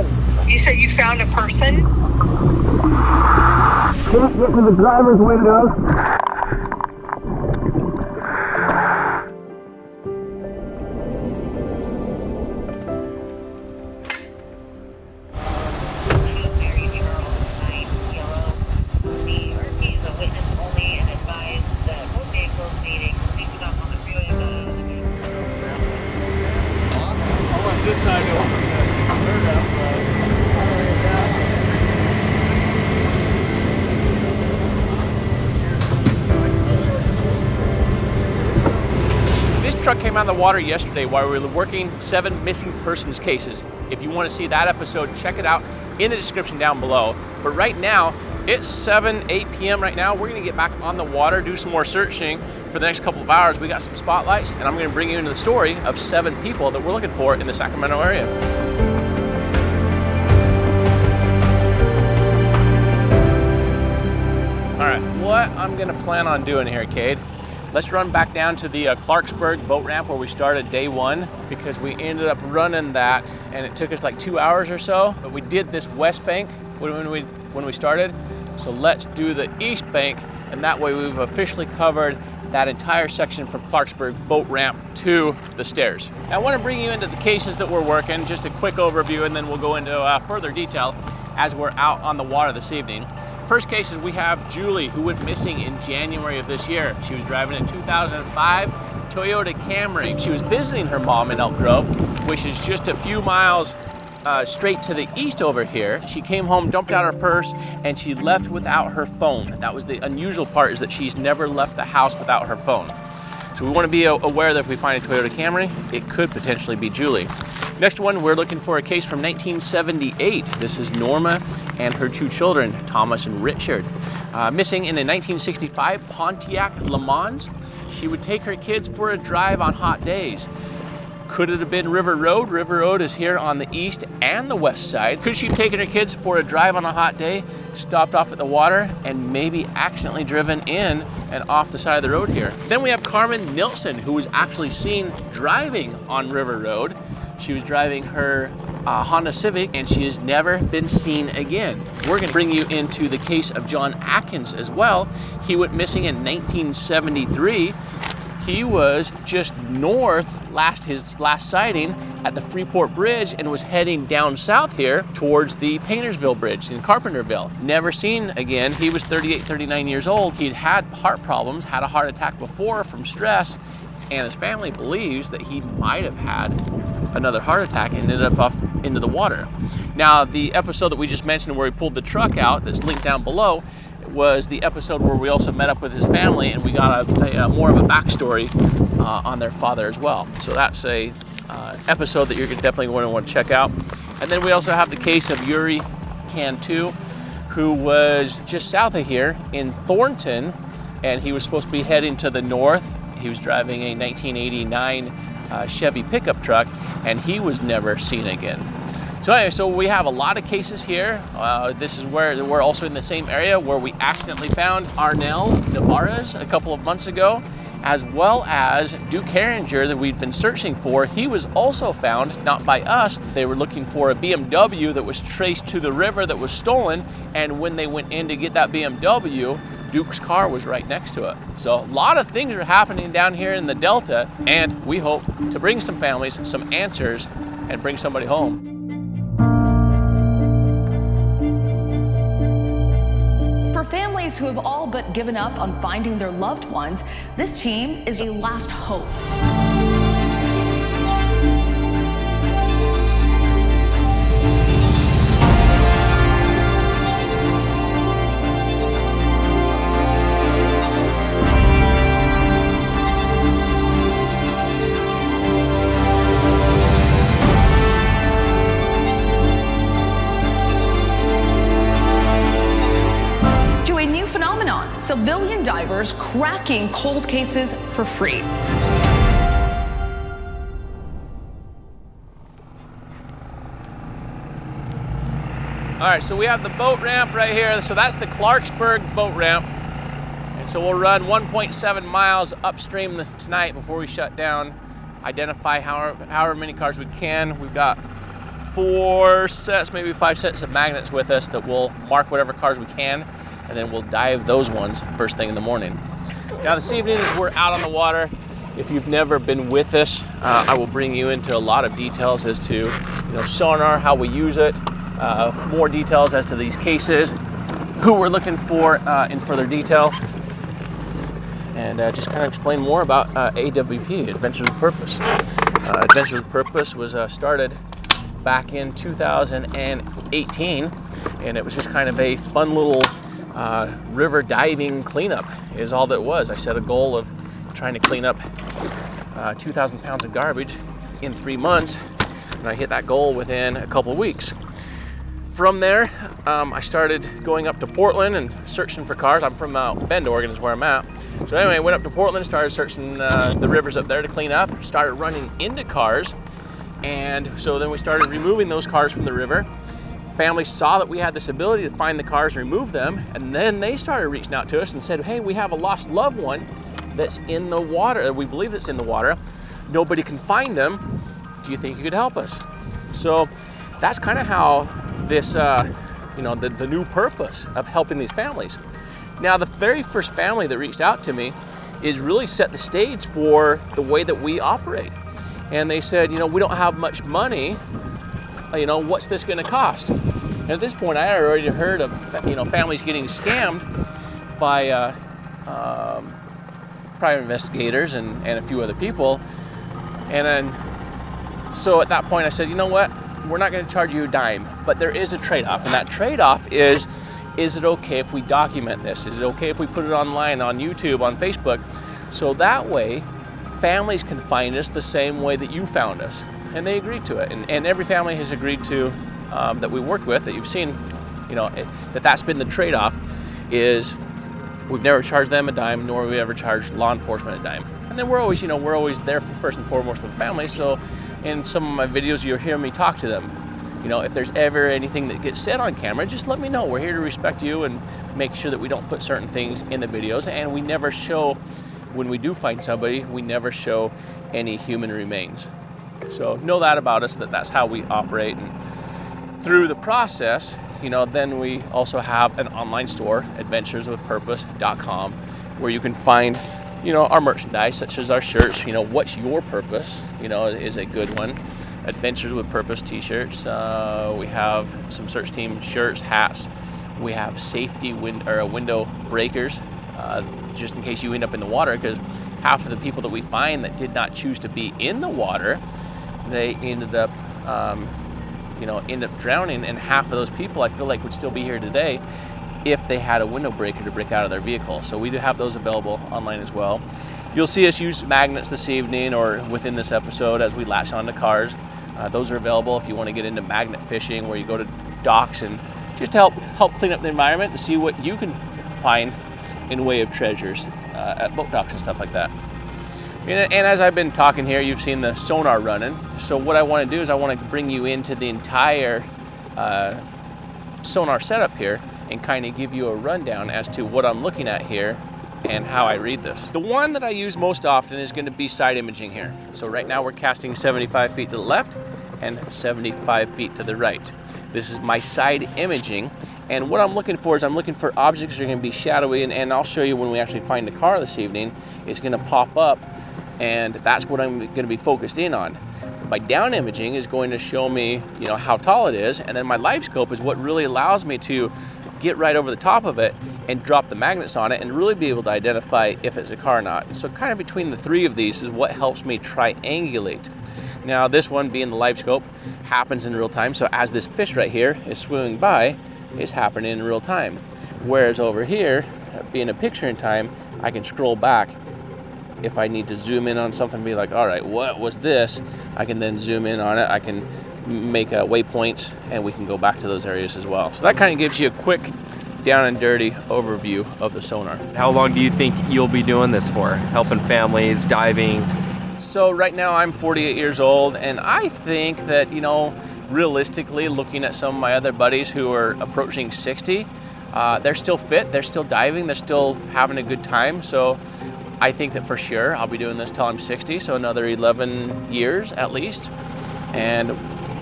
done. You said you found a person? Can't get to the driver's window. Truck came out of the water yesterday while we were working 7 missing persons cases. If you want to see that episode, check it out in the description down below. But right now, it's 8 p.m. right now. We're gonna get back on the water, do some more searching for the next couple of hours. We got some spotlights, and I'm gonna bring you into the story of 7 people that we're looking for in the Sacramento area. All right, what I'm gonna plan on doing here, Cade, let's run back down to the Clarksburg boat ramp where we started day 1, because we ended up running that and it took us like 2 hours or so. But we did this west bank when we started. So let's do the east bank, and that way we've officially covered that entire section from Clarksburg boat ramp to the stairs. Now, I want to bring you into the cases that we're working, just a quick overview, and then we'll go into further detail as we're out on the water this evening. First case is we have Julie, who went missing in January of this year. She was driving a 2005 Toyota Camry. She was visiting her mom in Elk Grove, which is just a few miles straight to the east over here. She came home, dumped out her purse, and she left without her phone. That was the unusual part, is that she's never left the house without her phone. So we want to be aware that if we find a Toyota Camry, it could potentially be Julie. Next one, we're looking for a case from 1978. This is Norma and her 2 children, Thomas and Richard. Missing in a 1965 Pontiac Le Mans. She would take her kids for a drive on hot days. Could it have been River Road? River Road is here on the east and the west side. Could she have taken her kids for a drive on a hot day, stopped off at the water, and maybe accidentally driven in and off the side of the road here? Then we have Karmen Neilson, who was actually seen driving on River Road. She was driving her Honda Civic, and she has never been seen again. We're gonna bring you into the case of John Atkins as well. He went missing in 1973. He was just north, his last sighting at the Freeport Bridge, and was heading down south here towards the Paintersville Bridge in Carpenterville. Never seen again. He was 38, 39 years old. He'd had heart problems, had a heart attack before from stress, and his family believes that he might have had another heart attack and ended up off into the water. Now, the episode that we just mentioned where he pulled the truck out, that's linked down below, was the episode where we also met up with his family, and we got a more of a backstory on their father as well. So that's a episode that you're definitely going to want to check out. And then we also have the case of Yuri Cantu, who was just south of here in Thornton, and he was supposed to be heading to the north. He was driving a 1989 Chevy pickup truck, and he was never seen again. So anyway, so we have a lot of cases here. This is where we're also in the same area where we accidentally found Arnel Navarez a couple of months ago, as well as Duke Herringer that we'd been searching for. He was also found, not by us. They were looking for a BMW that was traced to the river that was stolen, and when they went in to get that BMW, Duke's car was right next to it. So a lot of things are happening down here in the Delta, and we hope to bring some families some answers and bring somebody home. For families who have all but given up on finding their loved ones, this team is a last hope. Civilian divers cracking cold cases for free. All right, so we have the boat ramp right here. So that's the Clarksburg boat ramp. And so we'll run 1.7 miles upstream tonight before we shut down, identify however many cars we can. We've got 4 sets, maybe 5 sets of magnets with us that will mark whatever cars we can, and then we'll dive those ones first thing in the morning. Now this evening, as we're out on the water, if you've never been with us, I will bring you into a lot of details as to sonar, how we use it, more details as to these cases, who we're looking for in further detail, and just kind of explain more about AWP, Adventures with Purpose. Adventures with Purpose was started back in 2018, and it was just kind of a fun little river diving cleanup is all that it was. I set a goal of trying to clean up 2,000 pounds of garbage in 3 months, and I hit that goal within a couple of weeks. From there, I started going up to Portland and searching for cars. I'm from Bend, Oregon is where I'm at. So anyway, I went up to Portland, started searching the rivers up there to clean up, started running into cars, and so then we started removing those cars from the river. Families saw that we had this ability to find the cars and remove them, and then they started reaching out to us and said, hey, we have a lost loved one that's in the water, we believe it's in the water. Nobody can find them. Do you think you could help us? So that's kind of how this, the new purpose of helping these families. Now, the very first family that reached out to me is really set the stage for the way that we operate. And they said, we don't have much money. What's this going to cost? And at this point, I had already heard of, families getting scammed by private investigators and a few other people. And then, so at that point, I said, you know what? We're not going to charge you a dime, but there is a trade-off. And that trade-off is it okay if we document this? Is it okay if we put it online, on YouTube, on Facebook? So that way, families can find us the same way that you found us. And they agreed to it. And every family has agreed to, that we work with, that you've seen, that's been the trade-off, is we've never charged them a dime, nor have we ever charged law enforcement a dime. And then we're always there for first and foremost for the family. So in some of my videos, you'll hear me talk to them. If there's ever anything that gets said on camera, just let me know. We're here to respect you and make sure that we don't put certain things in the videos. And we never show, when we do find somebody, we never show any human remains. So know that about us, that's how we operate. And through the process, then we also have an online store, adventureswithpurpose.com, where you can find, our merchandise, such as our shirts. What's your purpose, is a good one. Adventures with Purpose t-shirts. We have some search team shirts, hats. We have safety window breakers, just in case you end up in the water, because half of the people that we find that did not choose to be in the water, they ended up drowning, and half of those people I feel like would still be here today if they had a window breaker to break out of their vehicle. So we do have those available online as well. You'll see us use magnets this evening or within this episode as we latch onto cars. Those are available if you want to get into magnet fishing, where you go to docks and just help clean up the environment and see what you can find in way of treasures at boat docks and stuff like that. And as I've been talking here, you've seen the sonar running. So what I want to do is I want to bring you into the entire sonar setup here and kind of give you a rundown as to what I'm looking at here and how I read this. The one that I use most often is going to be side imaging here. So right now we're casting 75 feet to the left and 75 feet to the right. This is my side imaging, and what I'm looking for is I'm looking for objects that are going to be shadowy, and I'll show you when we actually find the car this evening. It's going to pop up, and that's what I'm going to be focused in on. My down imaging is going to show me, how tall it is, and then my live scope is what really allows me to get right over the top of it and drop the magnets on it and really be able to identify if it's a car or not. So kind of between the three of these is what helps me triangulate. Now this one, being the live scope, happens in real time. So as this fish right here is swimming by, it's happening in real time. Whereas over here, being a picture in time, I can scroll back. If I need to zoom in on something and be like, all right, what was this? I can then zoom in on it. I can make waypoints, and we can go back to those areas as well. So that kind of gives you a quick down and dirty overview of the sonar. How long do you think you'll be doing this for? Helping families, diving? So right now I'm 48 years old, and I think that, realistically, looking at some of my other buddies who are approaching 60, they're still fit, they're still diving, they're still having a good time. So I think that for sure I'll be doing this till I'm 60, so another 11 years at least. And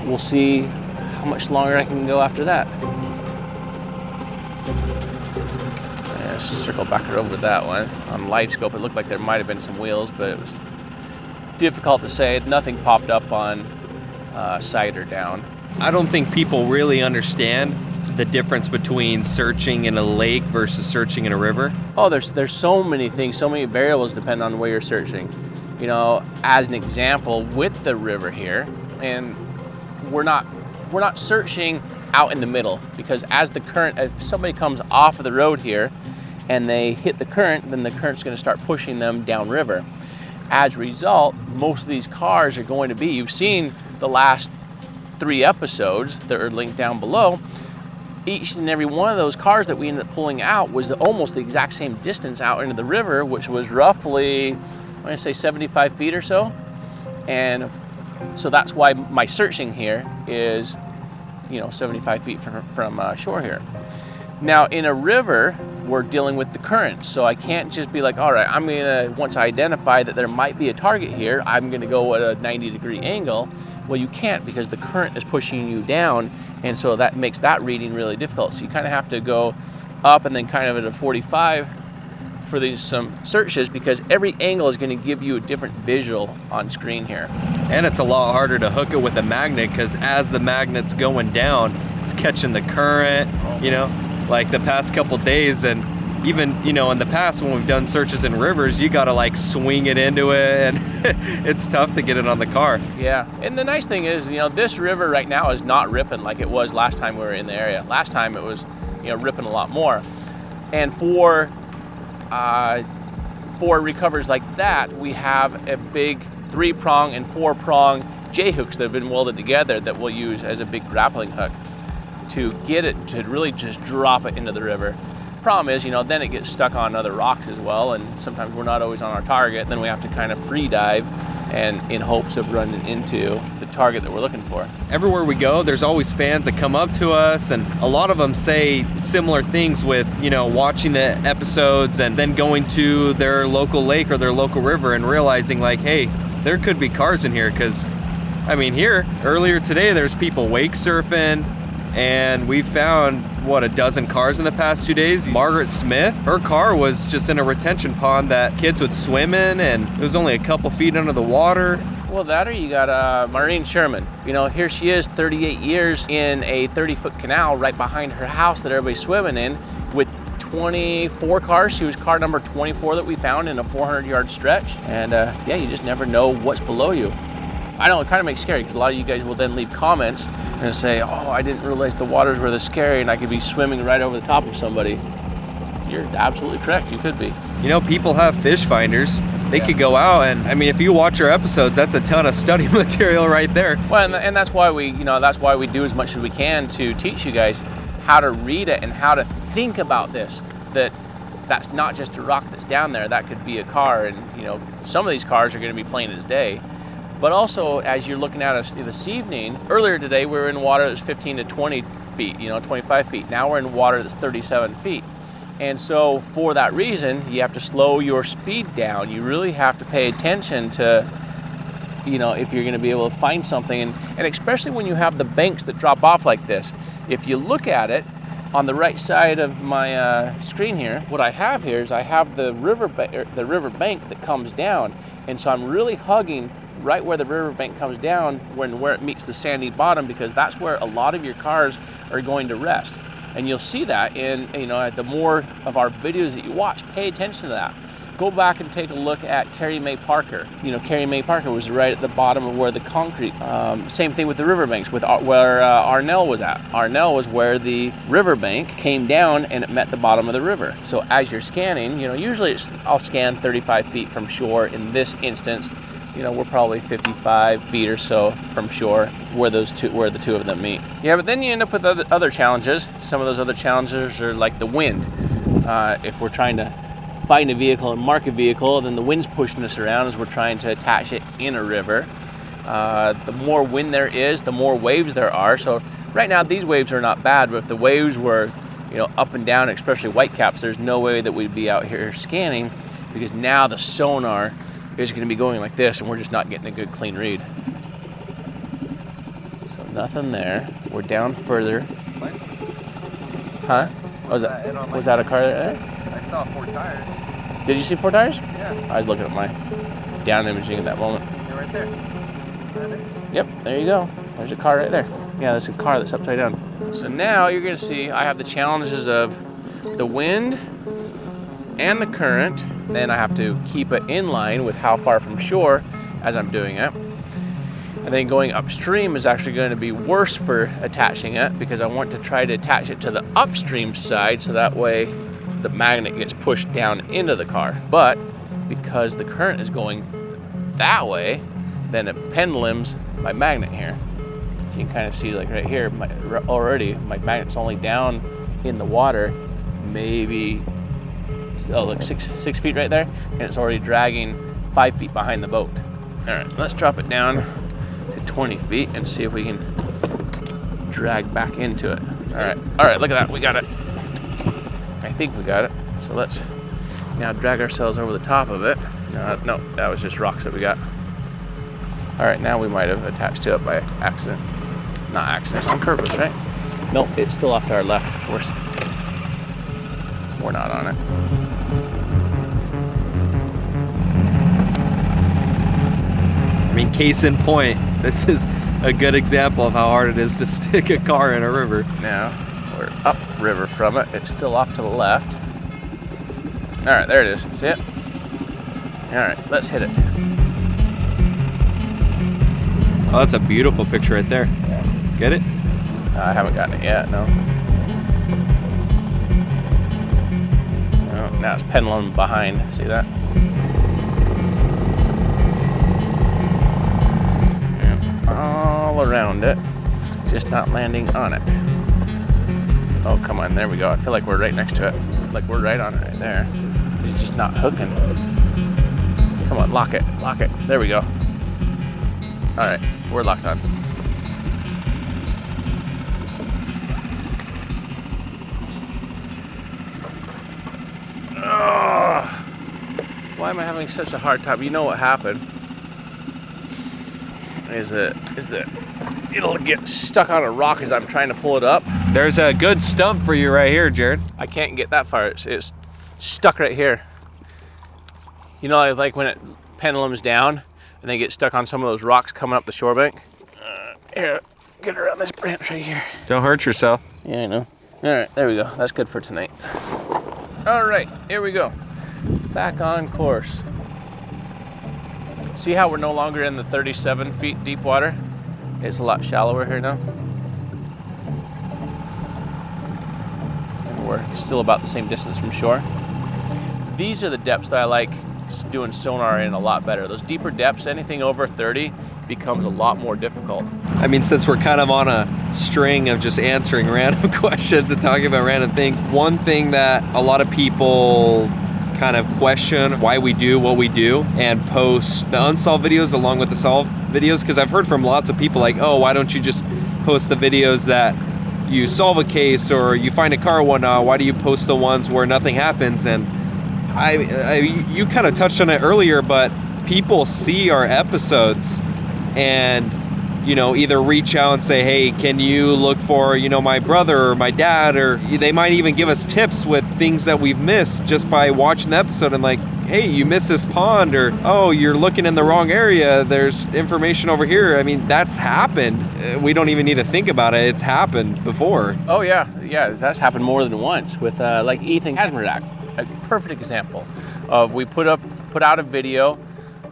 we'll see how much longer I can go after that. Yeah, circle back over that one. On live scope, it looked like there might have been some wheels, but it was difficult to say. Nothing popped up on sight or down. I don't think people really understand the difference between searching in a lake versus searching in a river. Oh, there's so many things, so many variables depend on where you're searching. You know, as an example, with the river here, and we're not searching out in the middle, because as the current, if somebody comes off of the road here and they hit the current, then the current's going to start pushing them downriver. As a result, most of these cars are going to be, you've seen the last 3 episodes that are linked down below. Each and every one of those cars that we ended up pulling out was almost the exact same distance out into the river, which was roughly, I'm going to say 75 feet or so. And so that's why my searching here is, 75 feet from shore here. Now in a river, we're dealing with the current. So I can't just be like, all right, I'm gonna, once I identify that there might be a target here, I'm gonna go at a 90-degree angle. Well, you can't, because the current is pushing you down, and so that makes that reading really difficult. So you kind of have to go up and then kind of at a 45 for these some searches, because every angle is going to give you a different visual on screen here. And it's a lot harder to hook it with a magnet, because as the magnet's going down, it's catching the current, like the past couple days. And even, in the past when we've done searches in rivers, you gotta like swing it into it, and it's tough to get it on the car. Yeah, and the nice thing is, this river right now is not ripping like it was last time we were in the area. Last time it was, ripping a lot more. And for recovers like that, we have a big 3-prong and 4-prong J-hooks that have been welded together that we'll use as a big grappling hook to get it to really just drop it into the river. Problem is, then it gets stuck on other rocks as well, and sometimes we're not always on our target. Then we have to kind of free dive, and in hopes of running into the target that we're looking for. Everywhere we go, there's always fans that come up to us, and a lot of them say similar things with, watching the episodes and then going to their local lake or their local river and realizing like, hey, there could be cars in here. Because, here, earlier today, there's people wake surfing, and we found, a dozen cars in the past 2 days. Margaret Smith, her car was just in a retention pond that kids would swim in, and it was only a couple feet under the water. Well, that, or you got Maureen Sherman. Here she is, 38 years in a 30-foot canal right behind her house that everybody's swimming in with 24 cars. She was car number 24 that we found in a 400-yard stretch. And you just never know what's below you. I know it kind of makes it scary, because a lot of you guys will then leave comments and say, oh, I didn't realize the waters were this scary and I could be swimming right over the top of somebody. You're absolutely correct, you could be. People have fish finders. They could go out and, if you watch our episodes, that's a ton of study material right there. Well, and that's why we, that's why we do as much as we can to teach you guys how to read it and how to think about this, that's not just a rock that's down there, that could be a car. And, some of these cars are going to be plain as day. But also, as you're looking at us this evening, earlier today we were in water that was 15 to 20 feet, 25 feet. Now we're in water that's 37 feet. And so for that reason, you have to slow your speed down. You really have to pay attention to, if you're going to be able to find something. And especially when you have the banks that drop off like this. If you look at it on the right side of my screen here, what I have here is I have the river bank that comes down. And so I'm really hugging right where the riverbank comes down, where it meets the sandy bottom, because that's where a lot of your cars are going to rest. And you'll see that in, the more of our videos that you watch. Pay attention to that. Go back and take a look at Carrie Mae Parker. Carrie Mae Parker was right at the bottom of where the concrete, same thing with the riverbanks, with where Arnell was at. Arnell was where the riverbank came down and it met the bottom of the river. So as you're scanning, usually I'll scan 35 feet from shore. In this instance, we're probably 55 feet or so from shore where the two of them meet. Yeah, but then you end up with other challenges. Some of those other challenges are like the wind. If we're trying to find a vehicle and mark a vehicle, then the wind's pushing us around as we're trying to attach it in a river. The more wind there is, the more waves there are. So right now these waves are not bad, but if the waves were, up and down, especially whitecaps, there's no way that we'd be out here scanning, because now the sonar is going to be going like this and we're just not getting a good clean read. So Nothing there. We're down further. Huh? Was that a car there? I saw 4 tires. Did you see 4 tires? Yeah. I was looking at my down imaging at that moment. They're right there. Yep, there you go. There's a car right there. Yeah, that's a car that's upside down. So now you're gonna see I have the challenges of the wind and the current. Then I have to keep it in line with how far from shore as I'm doing it. And then going upstream is actually going to be worse for attaching it because I want to try to attach it to the upstream side so that way the magnet gets pushed down into the car. But because the current is going that way, then it pendulums my magnet here. So you can kind of see like right here, already my magnet's only down in the water, maybe, oh look, six feet right there, and it's already dragging 5 feet behind the boat. All right, let's drop it down to 20 feet and see if we can drag back into it. All right, look at that, we got it. I think we got it. So let's now drag ourselves over the top of it. No, that was just rocks that we got. All right, now we might have attached to it by accident. Not accident, on purpose, right? Nope, it's still off to our left. We're not on it. I mean, case in point, this is a good example of how hard it is to stick a car in a river. Now, we're upriver from it. It's still off to the left. All right, there it is. See it? All right, let's hit it. Oh, that's a beautiful picture right there. Yeah. Get it? I haven't gotten it yet, no. Oh, now it's pendulum behind. See that? Yeah, all around it, just not landing on it. Oh, come on, there we go. I feel like we're right next to it. Like we're right on it right there. It's just not hooking. Come on, lock it, lock it. There we go. All right, we're locked on. Oh, why am I having such a hard time? You know what happened is that it'll get stuck on a rock as I'm trying to pull it up. There's a good stump for you right here, Jared. I can't get that far. It's stuck right here. You know, like when it pendulums down and they get stuck on some of those rocks coming up the shore bank. Here, get around this branch right here. Don't hurt yourself. Yeah, I know. All right, there we go. That's good for tonight. All right, here we go. Back on course. See how we're no longer in the 37 feet deep water? It's a lot shallower here now. And we're still about the same distance from shore. These are the depths that I like doing sonar in a lot better. Those deeper depths, anything over 30, becomes a lot more difficult. I mean, since we're kind of on a string of just answering random questions and talking about random things, one thing that a lot of people kind of question why we do what we do and post the unsolved videos along with the solved videos, because I've heard from lots of people like, oh, why don't you just post the videos that you solve a case or you find a car or whatnot? Why do you post the ones where nothing happens? And you kind of touched on it earlier, but people see our episodes and, you know, either reach out and say, hey, can you look for, you know, my brother or my dad, or they might even give us tips with things that we've missed just by watching the episode and like, hey, you missed this pond, or, oh, you're looking in the wrong area. There's information over here. I mean, that's happened. We don't even need to think about it. It's happened before. Oh yeah, that's happened more than once with like Ethan Kazmierczak, a perfect example of we put out a video,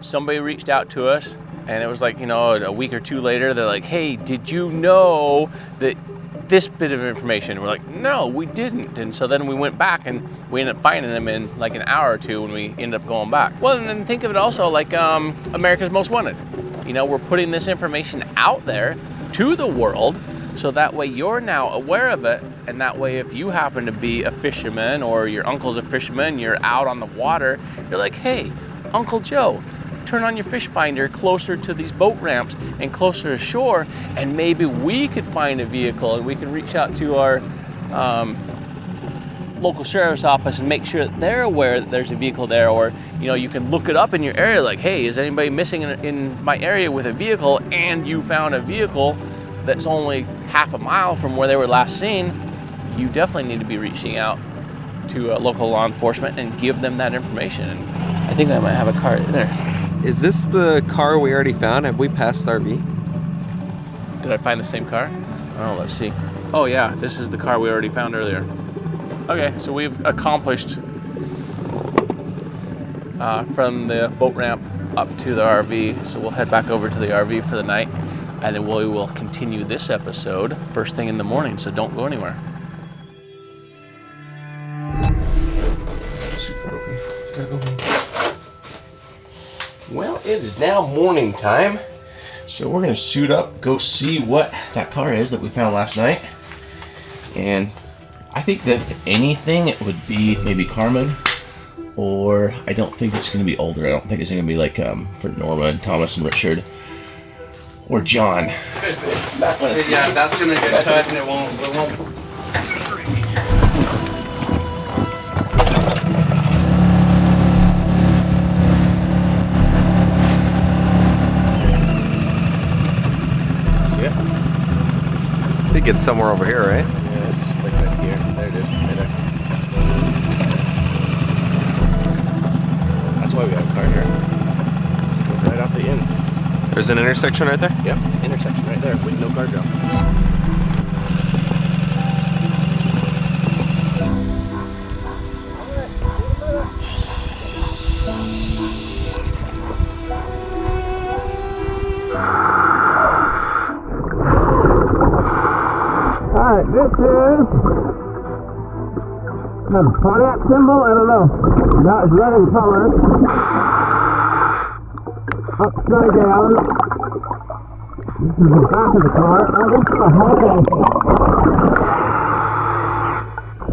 somebody reached out to us, and it was like, you know, a week or two later, they're like, hey, did you know that this bit of information? We're like, no, we didn't. And so then we went back and we ended up finding them in like an hour or two when we ended up going back. Well, and then think of it also like America's Most Wanted. You know, we're putting this information out there to the world so that way you're now aware of it. And that way, if you happen to be a fisherman or your uncle's a fisherman, you're out on the water, you're like, hey, Uncle Joe, turn on your fish finder closer to these boat ramps and closer to shore, and maybe we could find a vehicle and we can reach out to our local sheriff's office and make sure that they're aware that there's a vehicle there. Or, you know, you can look it up in your area like, hey, is anybody missing in my area with a vehicle? And you found a vehicle, that's only half a mile from where they were last seen, you definitely need to be reaching out to local law enforcement and give them that information. And I think I might have a car there. Is this the car we already found? Have we passed the RV? Did I find the same car? Oh, let's see. Oh yeah, this is the car we already found earlier. Okay, so we've accomplished from the boat ramp up to the RV. So we'll head back over to the RV for the night, and then we will continue this episode first thing in the morning, so don't go anywhere. Well, it is now morning time, so we're gonna suit up, go see what that car is that we found last night. And I think that if anything, it would be maybe Carmen, or I don't think it's gonna be older. I don't think it's gonna be like for Norma and Thomas and Richard, or John. Yeah, that's gonna get cut and it won't. I think it's somewhere over here, right? Yeah, it's just like right here. There it is, right there. That's why we have a car here. Goes right off the end. There's an intersection right there? Yep, intersection right there with no guardrail. Alright, this is a Pontiac symbol, I don't know. That is red in color. Upside down. This is the back of the car. Oh, this is a Honda Civic.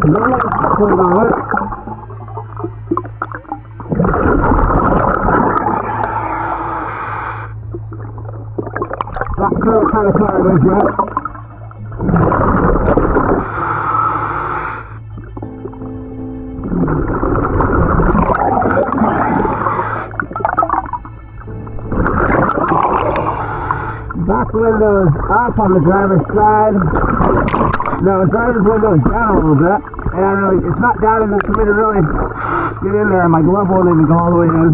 No lights put on it. Not sure what kind of car it is yet. Back window is up on the driver's side. No, the driver's window is down a little bit. And it's not down enough for me to really get in there. My glove won't even go all the way in.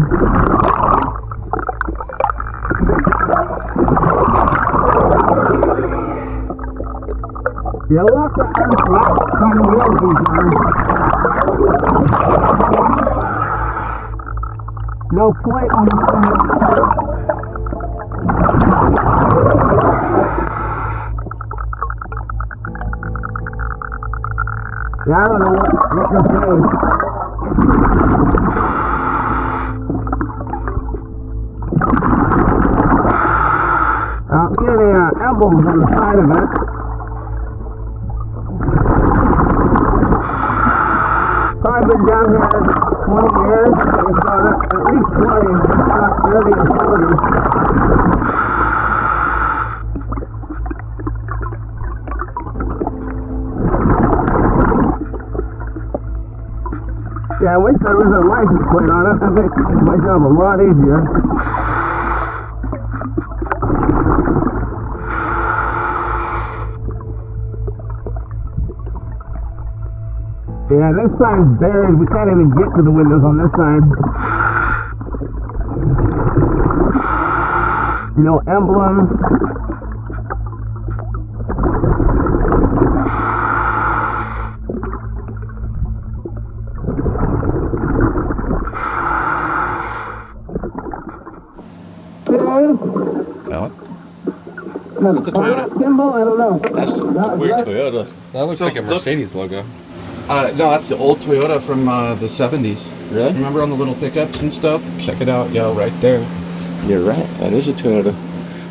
You'll have to unflat kind of wheels these times. No plate on the front. Yeah, I don't know what this is. Here are the emblems on the side of it. I've been down here 20 years. It's at least 20, not 30 or 40. Yeah, I wish there was a license plate on it. That makes my job a lot easier. Yeah, this side's buried. We can't even get to the windows on this side. No emblem. That's a Toyota. Symbol? I don't know. That's a weird Toyota. That looks like a Mercedes logo. No, that's the old Toyota from the 70s. Really? Remember on the little pickups and stuff? Check it out, yo, right there. You're right. That is a Toyota.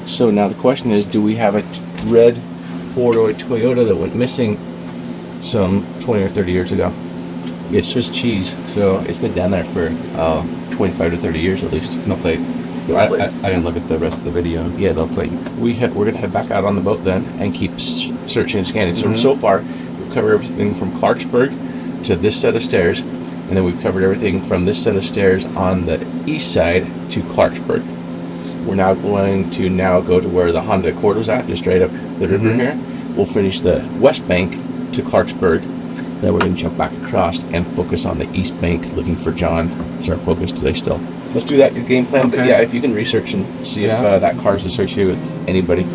So now the question is, do we have a red four-door Toyota that went missing some 20 or 30 years ago? It's Swiss cheese, so it's been down there for 25 to 30 years at least. No plate. I didn't look at the rest of the video. Yeah, no plate. We're going to head back out on the boat then and keep searching and scanning. So far, we've covered everything from Clarksburg to this set of stairs, and then we've covered everything from this set of stairs on the east side to Clarksburg. we're now going to go to where the Honda Accord was at, just straight up the river here. We'll finish the west bank to Clarksburg. Then we're going to jump back across and focus on the east bank, looking for John. It's our focus today still. Let's do that, good game plan. Okay. But yeah, if you can research and see if that car is associated with anybody.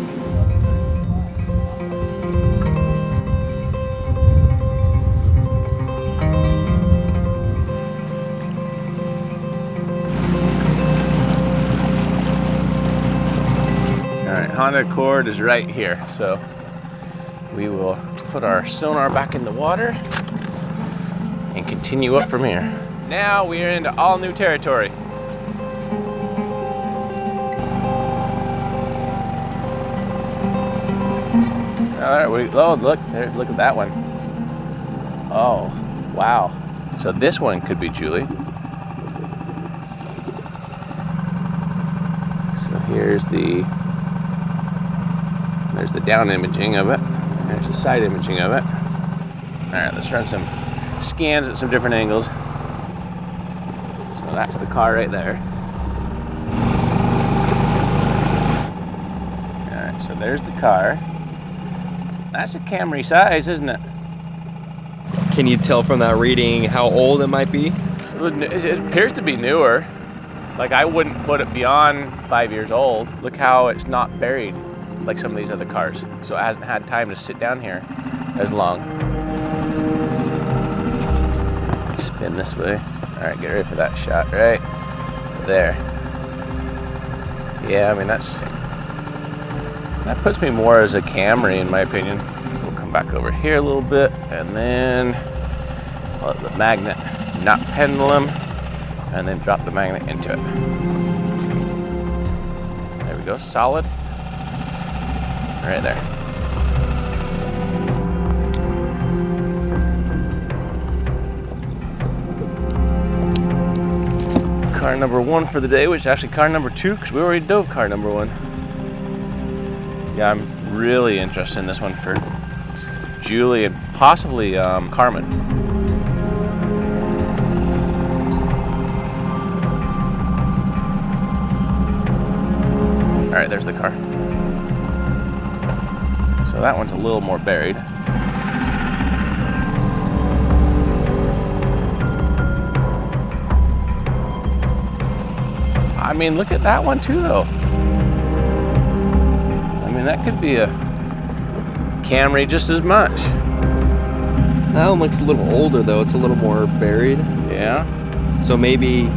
Honda Accord is right here, so we will put our sonar back in the water and continue up from here. Now we are into all new territory. All right, look at that one. Oh, wow. So this one could be Julie. So there's the down imaging of it. There's the side imaging of it. All right, let's run some scans at some different angles. So that's the car right there. All right, so there's the car. That's a Camry size, isn't it? Can you tell from that reading how old it might be? It appears to be newer. Like, I wouldn't put it beyond 5 years old. Look how it's not buried like some of these other cars. So it hasn't had time to sit down here as long. Spin this way. All right, get ready for that shot right there. Yeah, I mean, that puts me more as a Camry in my opinion. So we'll come back over here a little bit and then let the magnet not pendulum and then drop the magnet into it. There we go, solid. Right there. Car number 1 for the day, which is actually car number 2 because we already dove car number 1. Yeah, I'm really interested in this one for Julie and possibly Carmen. All right, there's the car. So that one's a little more buried. I mean, look at that one too, though. I mean, that could be a Camry just as much. That one looks a little older, though. It's a little more buried. Yeah. So maybe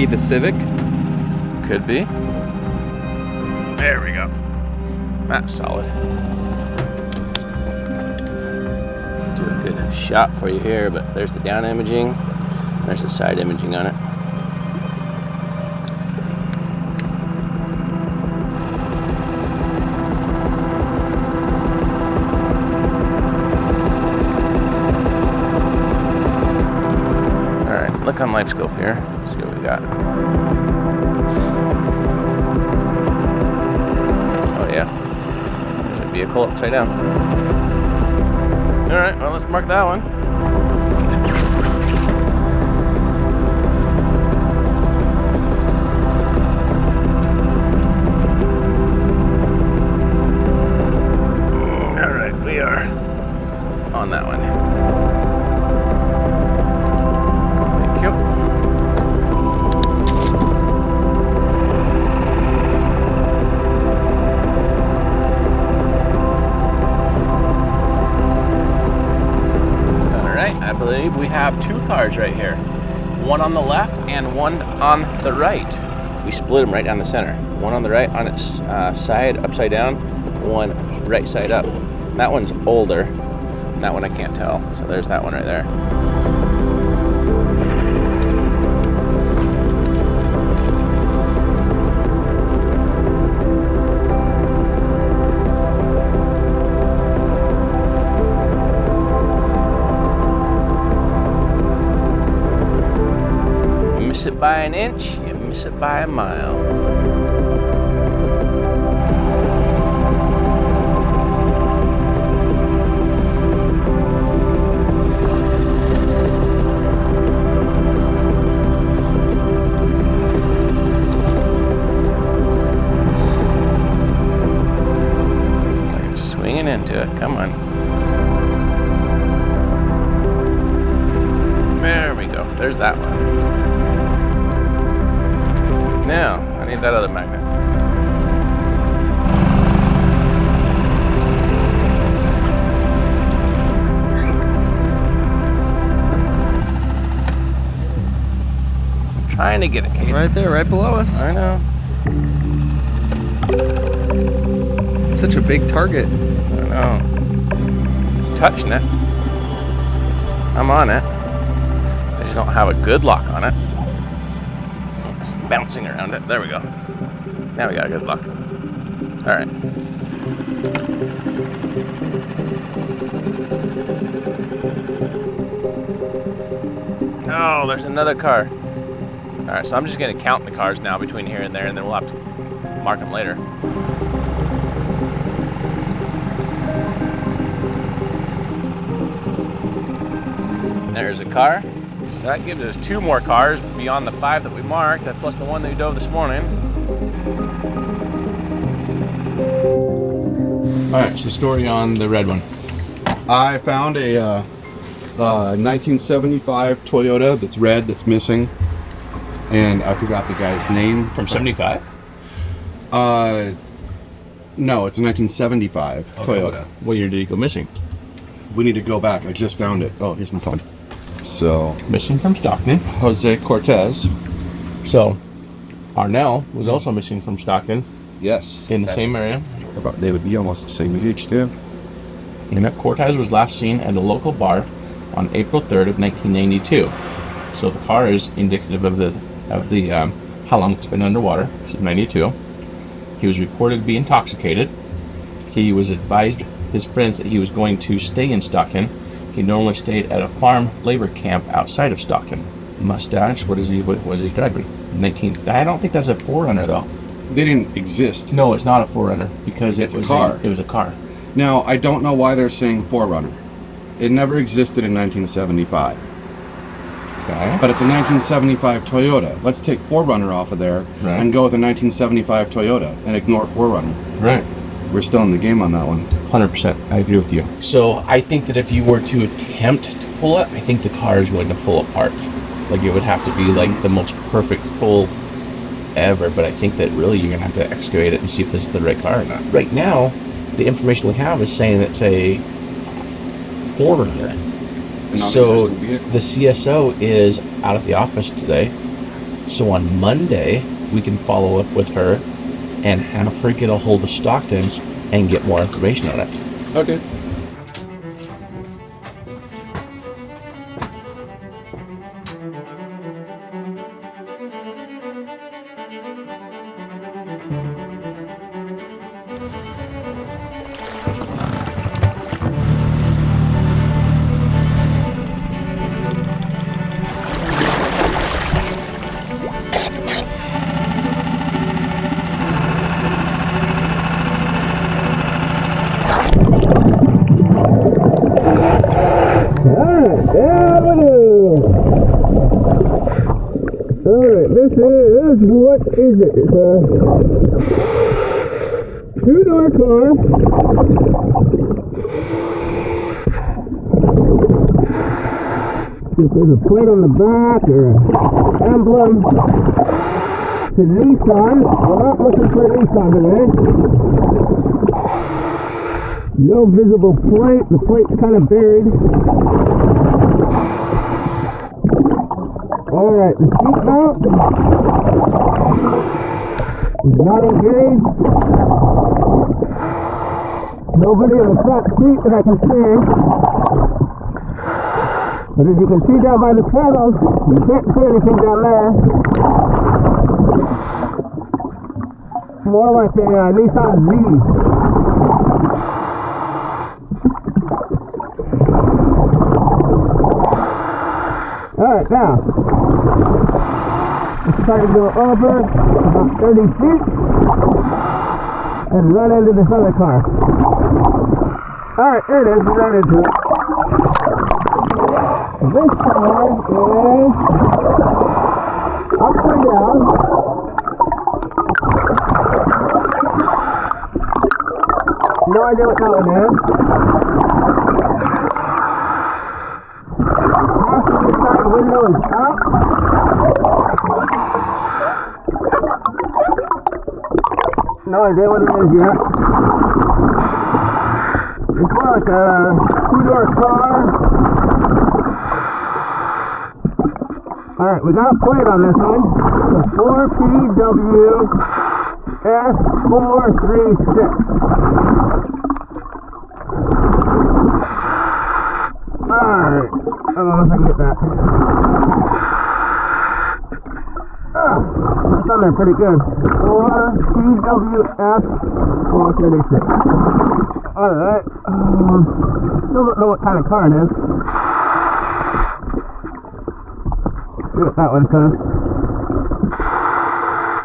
the Civic? Could be. There we go. That's solid. Do a good shot for you here, but there's the down imaging. There's the side imaging on it. All right, look on live scope here. See what we got. Oh yeah. Vehicle upside down. All right, well, let's mark that one. All right, we are on that one. Thank you. I believe we have 2 cars right here. One on the left and one on the right. We split them right down the center. One on the right on its side upside down, one right side up. That one's older. And that one I can't tell. So there's that one right there. Miss it by an inch, you miss it by a mile. into it. Come on. There we go. There's that one. Now, I need that other magnet. I'm trying to get it, Kate. Right there, right below us. I know. Such a big target. I know. Touching it. I'm on it. I just don't have a good lock on it. It's bouncing around it. There we go. Now we got a good lock. All right. Oh, there's another car. All right, so I'm just gonna count the cars now between here and there, and then we'll have to mark them later. There's a car. So that gives us 2 more cars beyond the 5 that we marked. That's plus the one that we dove this morning. All right, so story on the red one. I found a 1975 Toyota that's red, that's missing, and I forgot the guy's name. From 75? No, it's a 1975 Toyota. What year did he go missing? We need to go back. I just found it. Oh, here's my phone. So, Missing from Stockton. Jose Cortez. So, Arnell was also missing from Stockton Yes. in the same area. They would be almost the same as each, too. And Cortez was last seen at a local bar on April 3rd of 1992. So the car is indicative of the how long it's been underwater. This is 92. He was reported to be intoxicated. He was advised his friends that he was going to stay in Stockton. He normally stayed at a farm labor camp outside of Stockton. Mustache. What is he driving? 19. I don't think that's a 4Runner though. They didn't exist. No, it's not a 4Runner because It's a car. It was a car. Now, I don't know why they're saying 4Runner. It never existed in 1975. Okay. But it's a 1975 Toyota. Let's take 4Runner off of there Right. and go with a 1975 Toyota and ignore 4Runner. Right. We're still in the game on that one. 100%. I agree with you. So I think that if you were to attempt to pull it, I think the car is going to pull apart. Like it would have to be like the most perfect pull ever. But I think that really you're going to have to excavate it and see if this is the right car or not. Right now, the information we have is saying it's a 4Runner. So the CSO is out of the office today. So on Monday, we can follow up with her and have her get a hold of Stockton and get more information on it. Okay. What is it? It's a 2-door car. If there's a plate on the back or an emblem to Nissan. We're not looking for a Nissan today. No visible plate. The plate's kind of buried. Alright, the seat belt is not engaged. Nobody in the front seat that I can see. But as you can see down by the pedals, you can't see anything down there. More like a Nissan Z. Alright, now, let's try to go over about 30 feet and run into this other car. Alright, there it is, we ran into it. This car is upside down. No idea what that one is. Passenger side window is up. No idea what it is yet. It's more like a two-door car. Alright, we got a plate on this one. It's 4PWS436. Alright, I don't know if I can get that. That's on there pretty good. 4PWS436. Alright, still don't know what kind of car it is. See what that one says.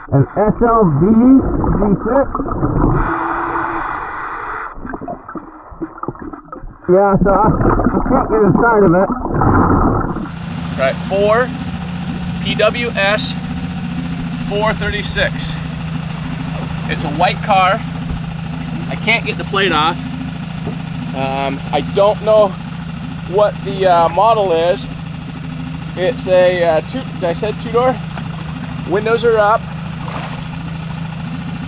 An SLV V6. Yeah, so I can't get inside of it. Right, 4 PWS 436. It's a white car. I can't get the plate off. I don't know what the model is. It's a two-door. Windows are up.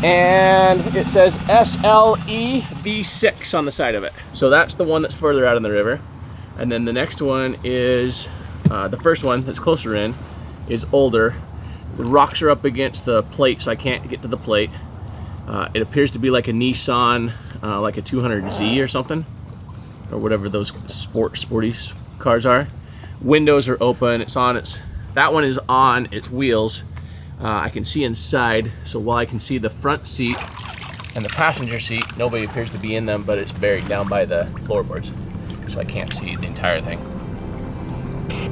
And it says SLE V6 on the side of it. So that's the one that's further out in the river. And then the next one is, the first one that's closer in, is older. The rocks are up against the plate, so I can't get to the plate. It appears to be like a Nissan, like a 200Z or something, or whatever those sporty cars are. Windows are open. That one is on its wheels. I can see inside, so while I can see the front seat and the passenger seat, nobody appears to be in them, but it's buried down by the floorboards, so I can't see the entire thing.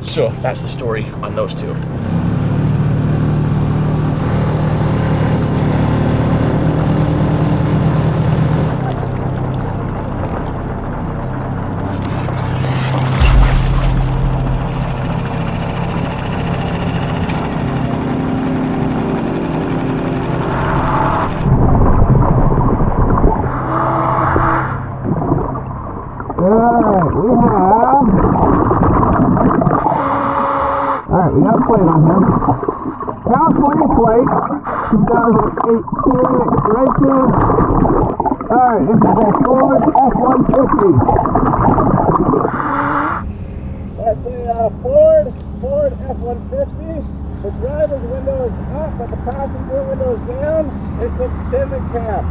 So that's the story on those two. We got a plate on here. California plate, 2018 registration. Alright, this is a Ford F-150. That's a Ford F-150. The driver's window is up, but the passenger window is down. It's an extended cab.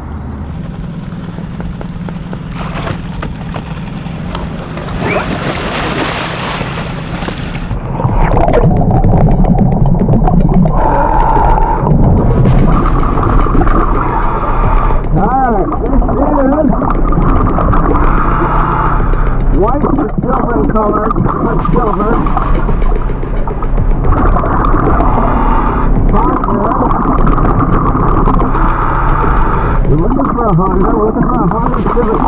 White with silver in color, but silver. We're looking for a Honda. We're looking for a Honda Civic.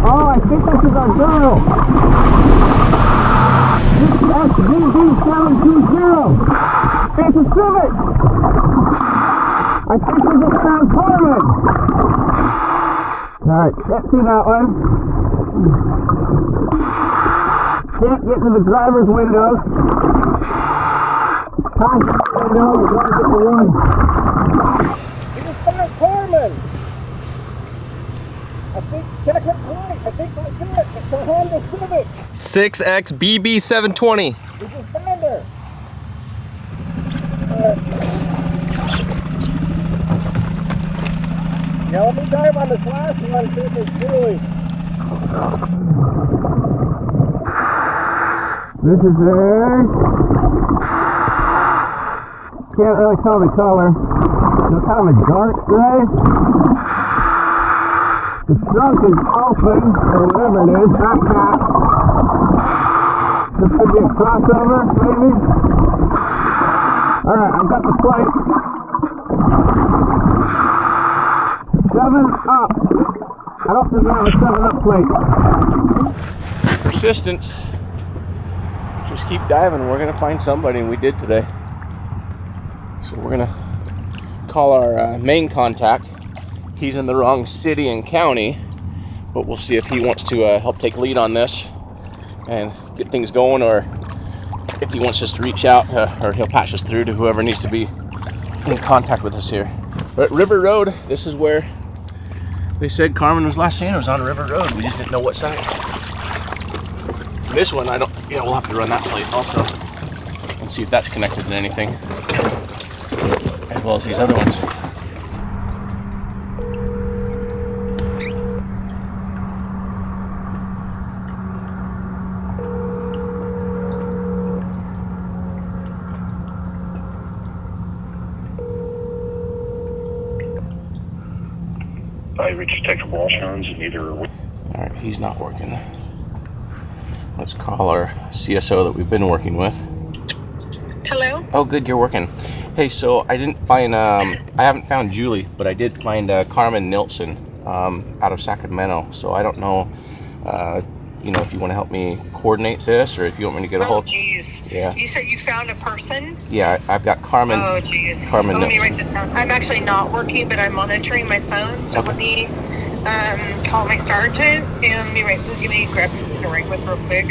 Oh, I think this is our girl. This is SVB720. It's a Civic. I think we just found Carmen. Alright, can't see that one. Can't get to the driver's windows. Passenger window, you gotta get the one. We just found Carmen. I think, check her plate. I think that's it. It's a Honda Civic. 6X BB720. We just found her. Yeah, let me dive on this last one and see if it's really. This is can't really tell the color. It's kind of a dark gray. The trunk is open, or whatever it is, not that. This could be a crossover, maybe. Alright, I've got the plate. 7 up. I don't think we have a 7 up plate. Persistence. Just keep diving. We're gonna find somebody, and we did today. So we're gonna call our main contact. He's in the wrong city and county, but we'll see if he wants to help take lead on this and get things going, or if he wants us to reach out or he'll patch us through to whoever needs to be in contact with us here. But River Road, this is where they said Carmen was last seen. It was on River Road. We just didn't know what side. This one, we'll have to run that plate also and see if that's connected to anything, as well as these other ones. I reached Detective Walshons and either. All right, he's not working. Let's call our CSO that we've been working with. Hello? Oh, good, you're working. Hey, so I didn't find, I haven't found Julie, but I did find Karmen Neilson out of Sacramento. So I don't know, if you want to help me coordinate this, or if you want me to get a hold. Oh, geez. Yeah. You said you found a person? Yeah, I've got Carmen. Oh, geez. Carmen Let me Neilson. write this down. I'm actually not working, but I'm monitoring my phone. So Okay. let me call my sergeant and let me grab something to write with real quick.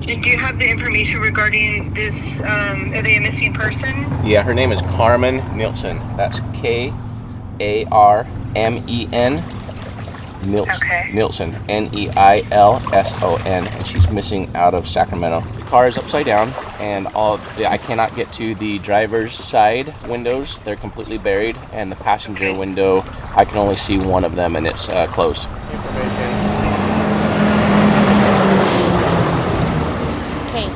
And do you have the information regarding this, are they a missing person? Yeah, her name is Karmen Neilson. That's K-A-R-M-E-N. Okay. Neilson, N-E-I-L-S-O-N, and she's missing out of Sacramento. The car is upside down, and I cannot get to the driver's side windows. They're completely buried, and the passenger window, I can only see one of them, and it's closed. Okay,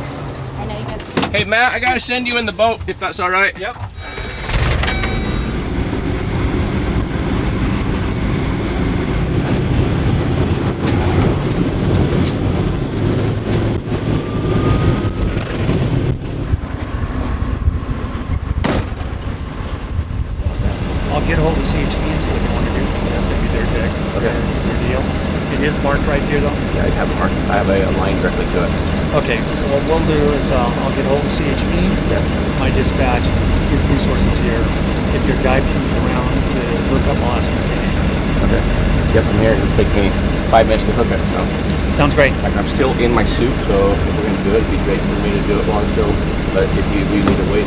I know you guys. Hey, Matt, I gotta send you in the boat, if that's all right. Yep. I'll get a hold of CHP and see what they want to do. That's going to be their tech. Okay. Their deal. It is marked right here, though. Yeah, I have it marked. I have a line directly to it. Okay, so what we'll do is I'll get a hold of CHP, my dispatch, get the resources here. If your dive team's around to hook up, I'll ask them. Okay. Yes, I'm here. It'll take me 5 minutes to hook it, so. Sounds great. I'm still in my suit, so if we're going to do it, it'd be great for me to do it while I'm still. But if we need to wait,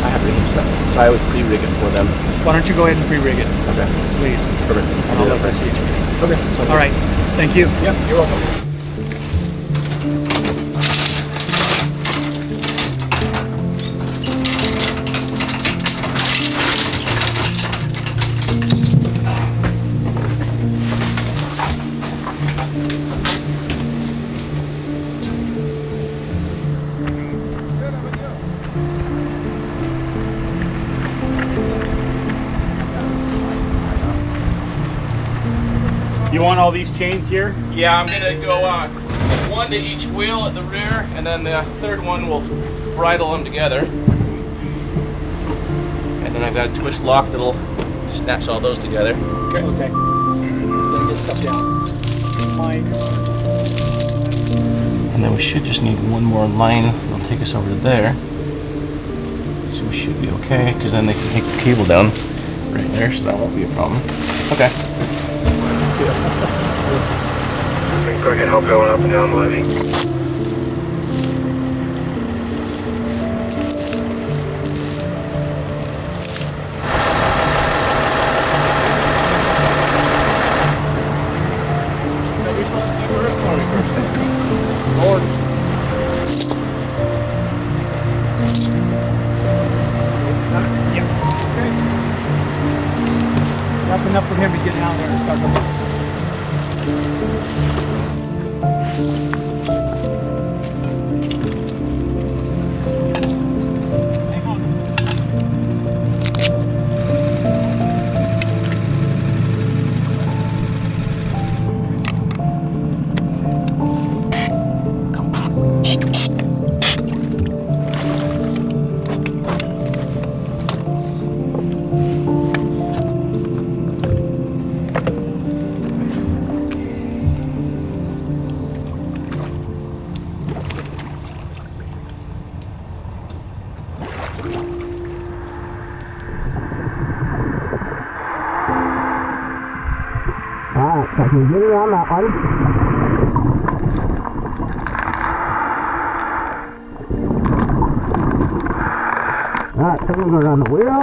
I have rigging stuff. So I always pre-rig it for them. Why don't you go ahead and pre-rig it? Okay. Please. Perfect. And I'll let the CHP. Okay. All right. Thank you. Yep, you're welcome. You want all these chains here? Yeah, I'm gonna go one to each wheel at the rear, and then the third one will bridle them together. And then I've got a twist lock that'll snatch all those together. Okay. Okay. Then get stuff down. Fine. And then we should just need one more line that'll take us over to there. So we should be okay, because then they can take the cable down right there, so that won't be a problem. Okay. Go ahead, help going up and down the levee. That's enough for him to get down there and start the I can get around that one. Alright, so I'm going to go around the wheel.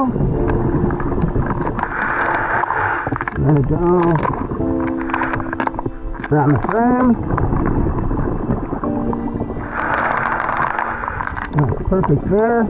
Let it go around the frame. That's perfect there.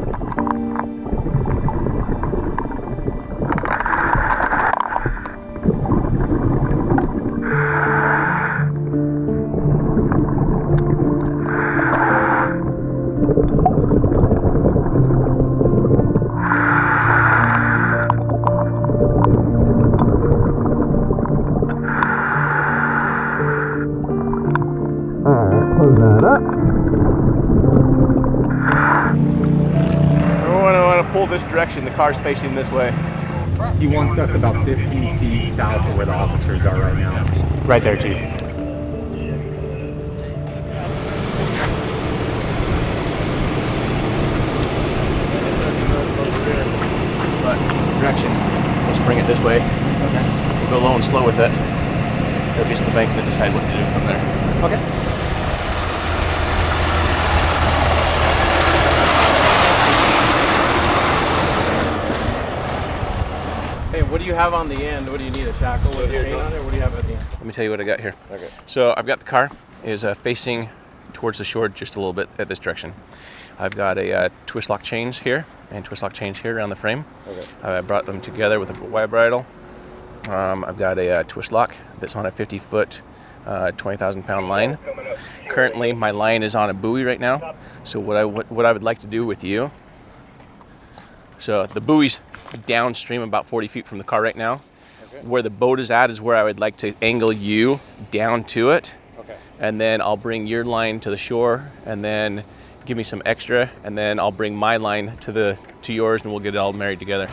Close that up. I want to pull this direction. The car's facing this way. He wants us about 15 feet south of where the officers are right now. Right there, Chief. But direction. Let's bring it this way. Okay. We'll go low and slow with it. It'll be the bank that decide what to do from there. Okay. Hey, what do you have on the end? What do you need? A shackle with a chain on it? Or what do you have at the end? Let me tell you what I got here. Okay. So I've got the car is facing towards the shore just a little bit at this direction. I've got a twist lock chains here and twist lock chains here around the frame. Okay. I brought them together with a wire bridle. I've got a twist lock that's on a 50-foot, 20,000-pound line. Currently, my line is on a buoy right now. So what I would like to do with you. So the buoy's downstream about 40 feet from the car right now. Okay. Where the boat is at is where I would like to angle you down to it. Okay. And then I'll bring your line to the shore and then give me some extra, and then I'll bring my line to yours and we'll get it all married together.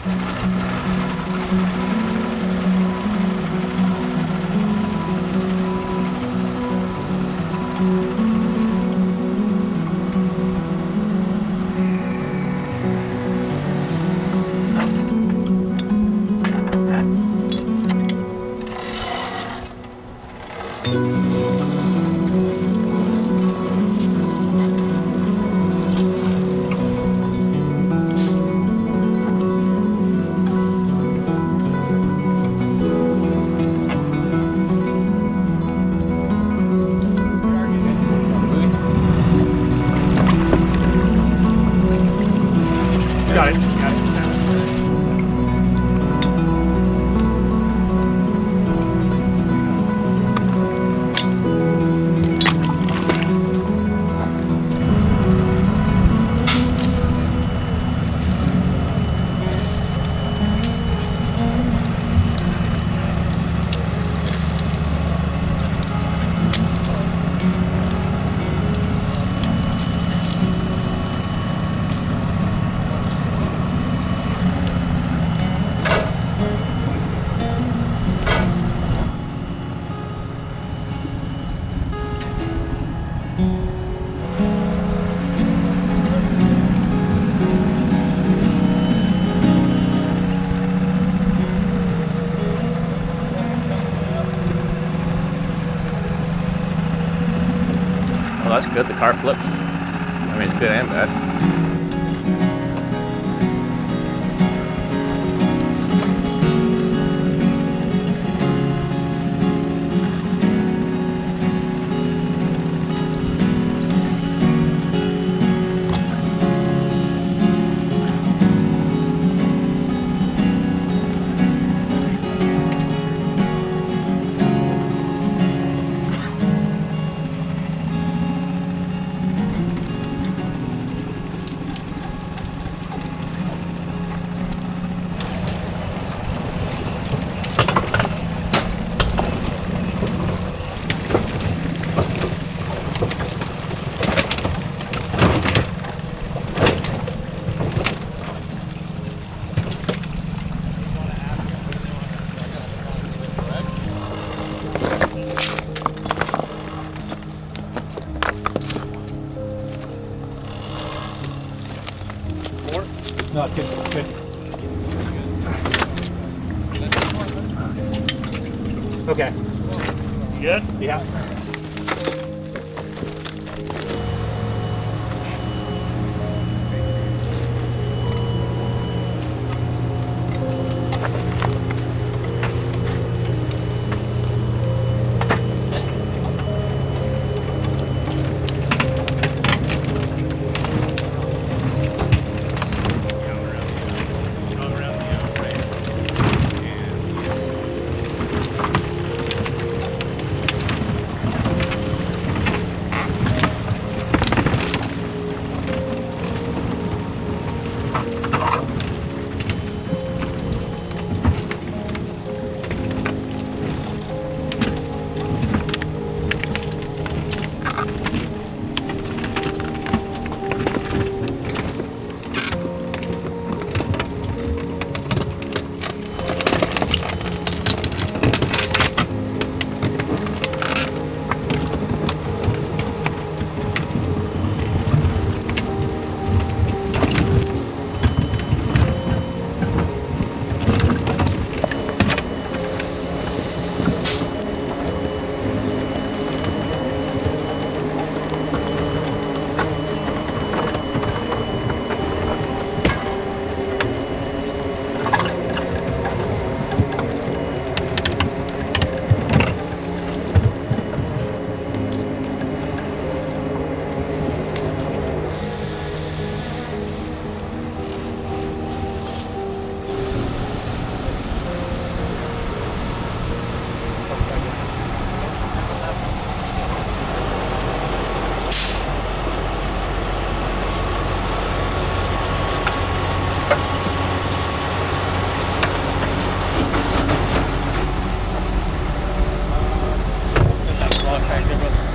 Well, that's good. The car flipped. I mean, it's good and bad. No, good. Okay. Good? Yeah.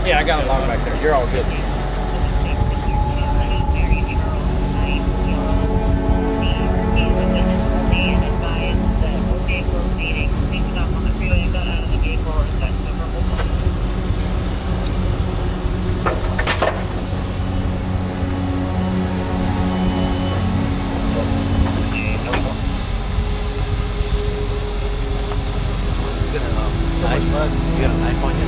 Yeah, I got a log back there. You're all good. You got a knife on you?